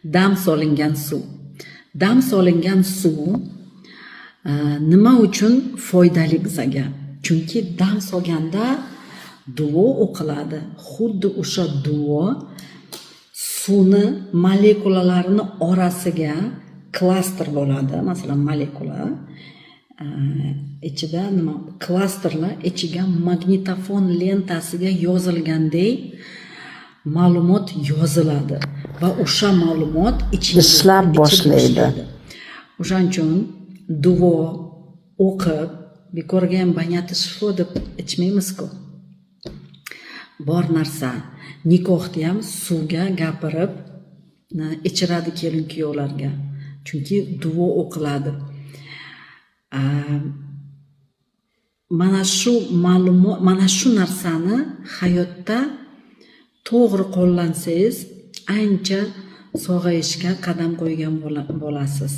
Dam solingan suv. Dam solingan suv nima uchun foydali bizga? Chunki dam solganda duo o'qiladi. Xuddi o'sha duo suvni molekulalarini orasiga klaster bo'ladi. Masalan, molekula ichida nima klasterlar ichiga magnitofon lentasiga yozilgandek ma'lumot yoziladi va o'sha ma'lumot ishlab boshlaydi. O'shaning uchun duo o'qib bekorga ham banati shifo deb ichmaymiz-ku. Bor narsa nikohda ham suvga gapirib ichiradi kelin kuyovlarga. Chunki duo o'qiladi. Mana shu ma'lumot, mana shu narsani hayotda to'g'ri qo'llansangiz, ancha sog'ayishga qadam qo'ygan bo'lasiz.